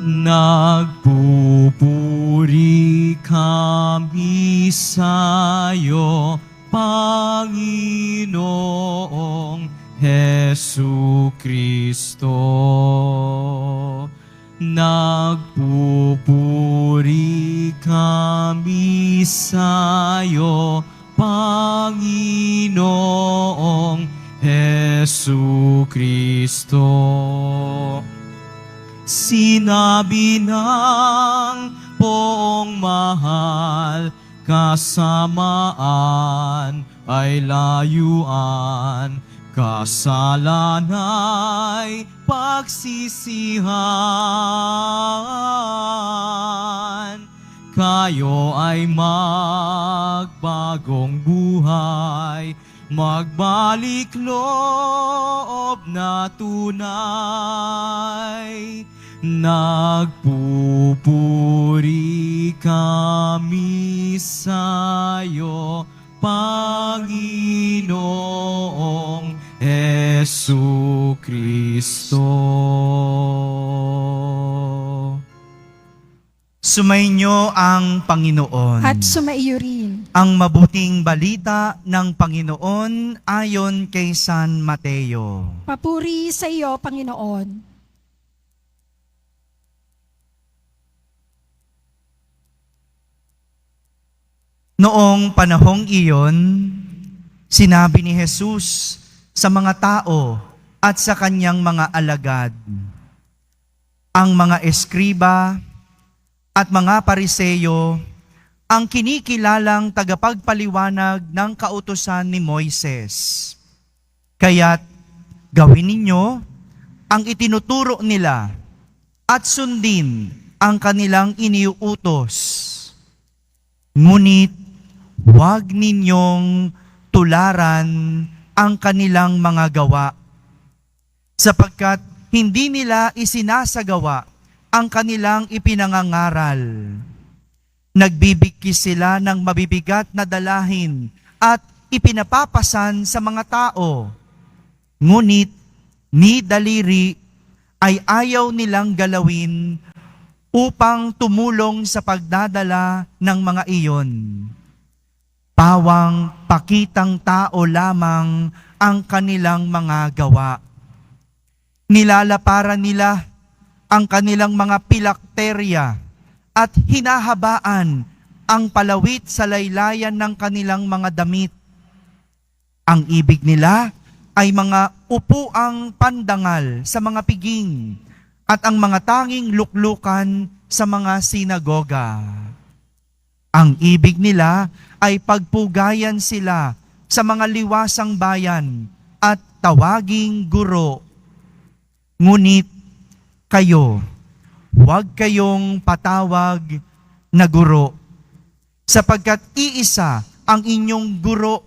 Nagpupuri kami sa'yo, Panginoong Hesukristo. Nagpupuri kami sa'yo, Panginoong Hesukristo. Sinabi ng poong mahal, kasamaan ay layuan, kasalanay pagsisihan. Kayo ay magbagong buhay, magbalik loob na tunay. Nagpupuri kami sa'yo, Panginoong Hesukristo. Sumainyo ang Panginoon. At sumaiyo rin. Ang mabuting balita ng Panginoon ayon kay San Mateo. Papuri sa iyo, Panginoon. Noong panahong iyon, sinabi ni Jesus sa mga tao at sa kanyang mga alagad, ang mga eskriba at mga pariseyo ang kinikilalang tagapagpaliwanag ng kautusan ni Moises. Kaya't gawin ninyo ang itinuturo nila at sundin ang kanilang iniuutos. Ngunit huwag ninyong tularan ang kanilang mga gawa, sapagkat hindi nila isinasagawa ang kanilang ipinangangaral. Nagbibigkis sila ng mabibigat na dalahin at ipinapapasan sa mga tao. Ngunit ni daliri ay ayaw nilang galawin upang tumulong sa pagdadala ng mga iyon. Pawang pakitang tao lamang ang kanilang mga gawa. Nilalaparan nila ang kanilang mga pilakterya at hinahabaan ang palawit sa laylayan ng kanilang mga damit. Ang ibig nila ay mga upuang pandangal sa mga piging at ang mga tanging luklukan sa mga sinagoga. Ang ibig nila ay pagpugayan sila sa mga liwasang bayan at tawaging guro. Ngunit kayo, huwag kayong patawag na guro, sapagkat iisa ang inyong guro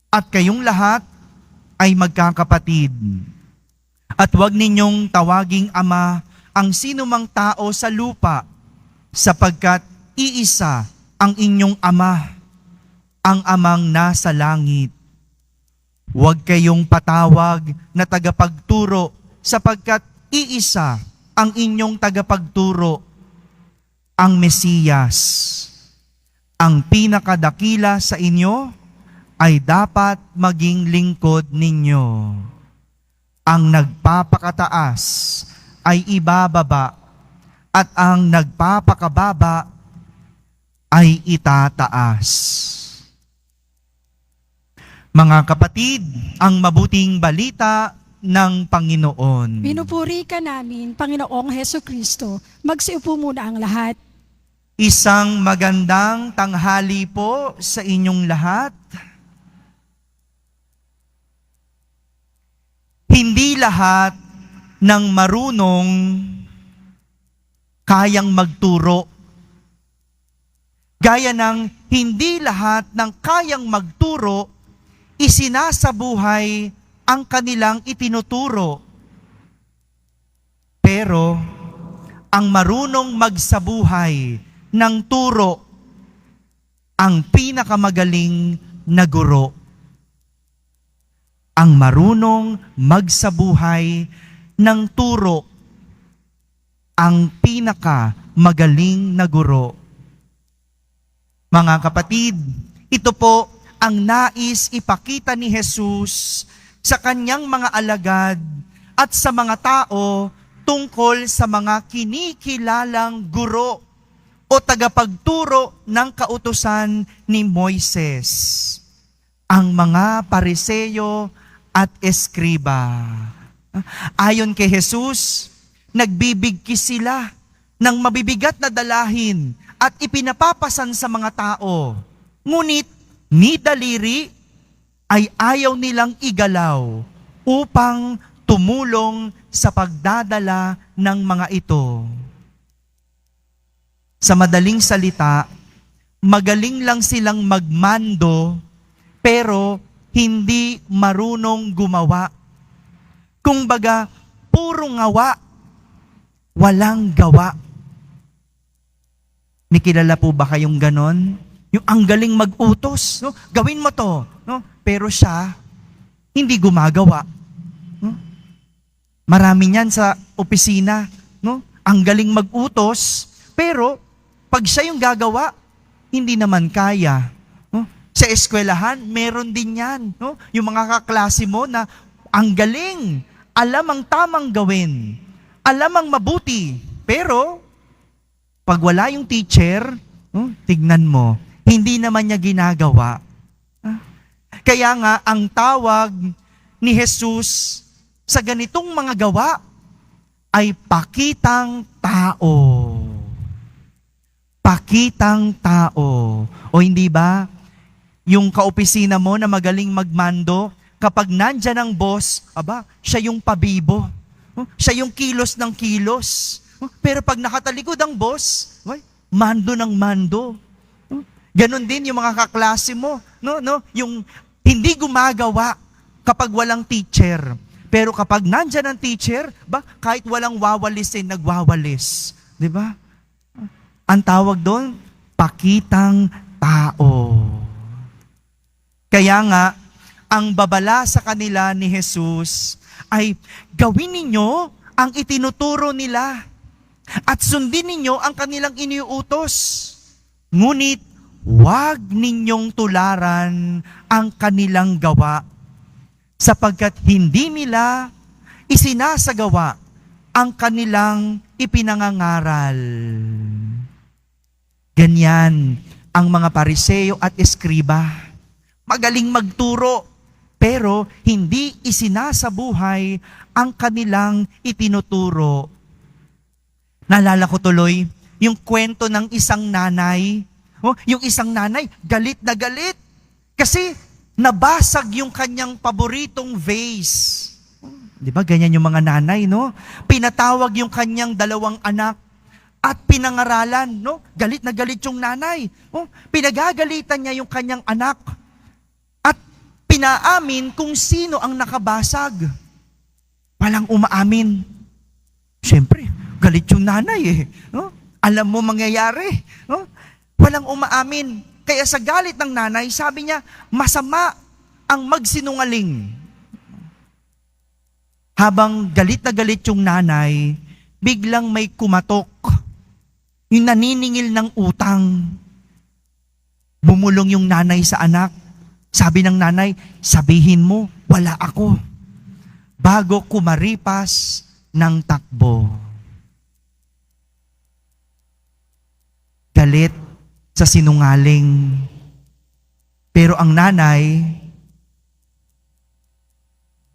at kayong lahat ay magkakapatid. At huwag ninyong tawaging ama ang sinumang tao sa lupa, sapagkat iisa ang inyong ama, ang amang nasa langit. Huwag kayong patawag na tagapagturo, sapagkat iisa ang inyong tagapagturo, ang Mesiyas. Ang pinakadakila sa inyo ay dapat maging lingkod ninyo. Ang nagpapakataas ay ibababa, at ang nagpapakababa ay itataas. Mga kapatid, ang mabuting balita ng Panginoon. Pinupuri ka namin, Panginoong Hesukristo. Magsiupo muna ang lahat. Isang magandang tanghali po sa inyong lahat. Hindi lahat ng marunong kayang magturo. Gaya ng hindi lahat ng kayang magturo, isinasabuhay ang kanilang itinuturo. Pero, ang marunong magsabuhay ng turo, ang pinakamagaling na guro. Ang marunong magsabuhay ng turo, ang magaling na guro. Mga kapatid, ito po ang nais ipakita ni Jesus sa kanyang mga alagad at sa mga tao tungkol sa mga kinikilalang guro o tagapagturo ng kautusan ni Moises, ang mga Pariseo at Eskriba. Ayon kay Jesus, nagbibigkis sila ng mabibigat na dalahin at ipinapapasan sa mga tao. Ngunit ni daliri ay ayaw nilang igalaw upang tumulong sa pagdadala ng mga ito. Sa madaling salita, magaling lang silang magmando pero hindi marunong gumawa. Kumbaga, puro ngawa, walang gawa. May kilala po ba kayong ganon? Yung ang galing mag-utos, no? Gawin mo to, no? Pero siya, hindi gumagawa. No? Marami niyan sa opisina, no? Ang galing mag-utos, pero pag siya yung gagawa, hindi naman kaya. No? Sa eskwelahan, meron din yan. No? Yung mga kaklase mo na ang galing, alam ang tamang gawin, alam ang mabuti, pero pag wala yung teacher, tignan mo, hindi naman niya ginagawa. Kaya nga, ang tawag ni Jesus sa ganitong mga gawa ay pakitang tao. Pakitang tao. O hindi ba, yung kaopisina mo na magaling magmando, kapag nandyan ang boss, siya yung pabibo. Siya yung kilos ng kilos. Pero pag nakatalikod ang boss, mando ng mando. Ganon din yung mga kaklase mo, yung hindi gumagawa kapag walang teacher. Pero kapag nandyan ang teacher, kahit walang wawalisin, nagwawalis. Di ba? Ang tawag doon, pakitang tao. Kaya nga, ang babala sa kanila ni Jesus ay gawin ninyo ang itinuturo nila at sundin ninyo ang kanilang iniuutos. Ngunit, huwag ninyong tularan ang kanilang gawa sapagkat hindi nila isinasagawa ang kanilang ipinangangaral. Ganyan ang mga Pariseo at Eskriba. Magaling magturo, pero hindi isinasabuhay ang kanilang itinuturo. Naalala ko tuloy yung kwento ng isang nanay. Yung isang nanay, galit na galit. Kasi nabasag yung kanyang paboritong vase. Di ba, ganyan yung mga nanay, no? Pinatawag yung kanyang 2 anak at pinangaralan, no? Galit na galit yung nanay. Pinagagalitan niya yung kanyang anak at pinaamin kung sino ang nakabasag. Walang umaamin. Siyempre, galit yung nanay no? Alam mo mangyayari. No? Walang umaamin. Kaya sa galit ng nanay, sabi niya, masama ang magsinungaling. Habang galit na galit yung nanay, biglang may kumatok. Yung naniningil ng utang. Bumulong yung nanay sa anak. Sabi ng nanay, sabihin mo, wala ako. Bago kumaripas ng takbo. Galit sa sinungaling. Pero ang nanay,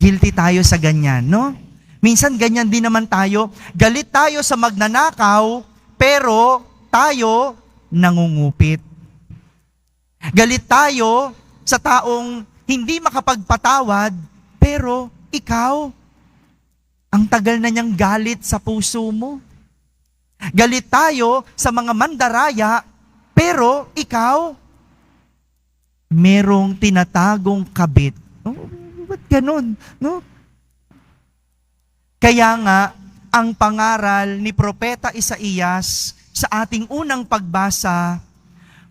guilty tayo sa ganyan, no? Minsan ganyan din naman tayo. Galit tayo sa magnanakaw, pero tayo nangungupit. Galit tayo sa taong hindi makapagpatawad, pero ikaw, ang tagal na niyang galit sa puso mo. Galit tayo sa mga mandaraya, pero ikaw, merong tinatagong kabit. Ba't ganun? No? Kaya nga, ang pangaral ni Propeta Isaías sa ating unang pagbasa,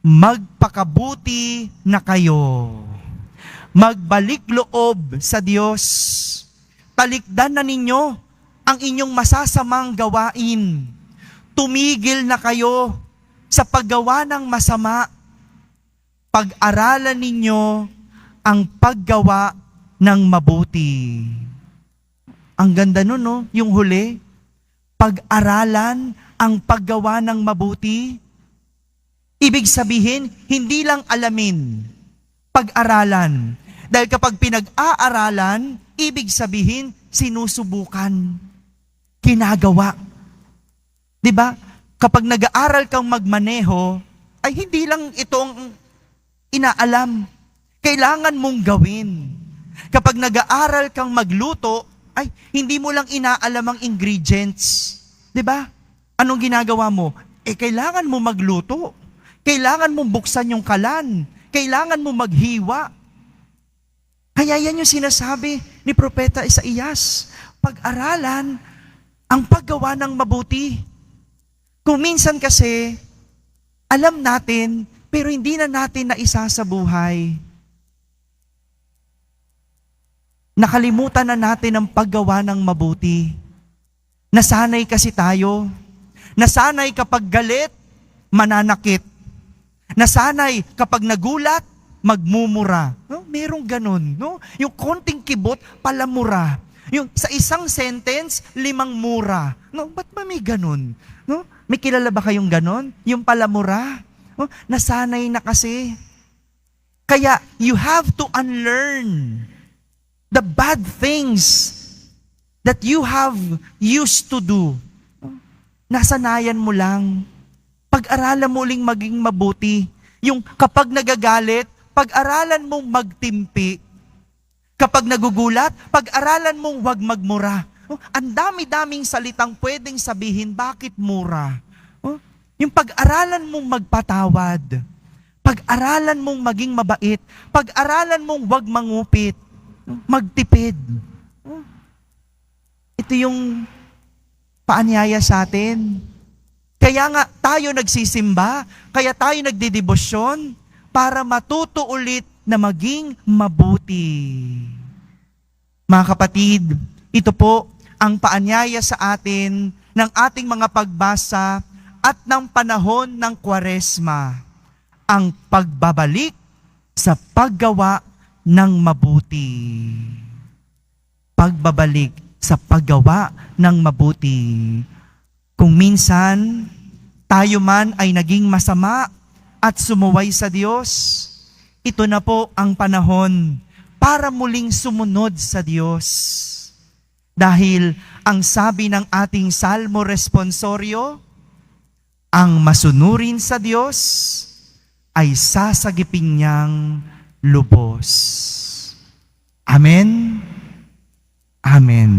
magpakabuti na kayo. Magbalik loob sa Diyos. Talikdan na ninyo ang inyong masasamang gawain. tumigil na kayo sa paggawa ng masama. Pag-aralan ninyo ang paggawa ng mabuti. Ang ganda nun, no? Yung huli. Pag-aralan ang paggawa ng mabuti. Ibig sabihin, hindi lang alamin, pag-aralan. Dahil kapag pinag-aaralan, ibig sabihin, sinusubukan, ginagawa. 'Di ba? Kapag nag-aaral kang magmaneho, ay hindi lang itong inaalam. Kailangan mong gawin. Kapag nag-aaral kang magluto, ay hindi mo lang inaalam ang ingredients. 'Di ba? Anong ginagawa mo? Kailangan mo magluto. Kailangan mong buksan yung kalan. Kailangan mo maghiwa. Kaya yan yung sinasabi ni Propeta Isaías. Pag-aralan ang paggawa ng mabuti. Kung minsan kasi, alam natin, pero hindi na natin naisa sa buhay. Nakalimutan na natin ang paggawa ng mabuti. Nasanay kasi tayo. Nasanay kapag galit, mananakit. Nasanay kapag nagulat, magmumura. No? Merong ganun. No? Yung konting kibot, palamura. Yung sa isang sentence, 5 mura. No? Ba't ba may ganun? No? May kilala ba kayong ganun? Yung palamura. No? Nasanay na kasi. Kaya, you have to unlearn the bad things that you have used to do. Nasanayan mo lang. Pag-aralan mo uling maging mabuti. Yung kapag nagagalit, pag-aralan mong magtimpi. Kapag nagugulat, pag-aralan mong wag magmura. Ang dami-daming salitang pwedeng sabihin, bakit mura? Yung pag-aralan mong magpatawad. Pag-aralan mong maging mabait. Pag-aralan mong wag mangupit. Magtipid. Ito yung paanyaya sa atin. Kaya nga tayo nagsisimba, kaya tayo nagdedebosyon para matuto ulit na maging mabuti. Mga kapatid, ito po ang paanyaya sa atin ng ating mga pagbasa at ng panahon ng Kwaresma, ang pagbabalik sa paggawa ng mabuti. Pagbabalik sa paggawa ng mabuti. Kung minsan, tayo man ay naging masama at sumuway sa Diyos, ito na po ang panahon para muling sumunod sa Diyos. Dahil ang sabi ng ating Salmo Responsorio, ang masunurin sa Diyos ay sasagipin niyang lubos. Amen. Amen.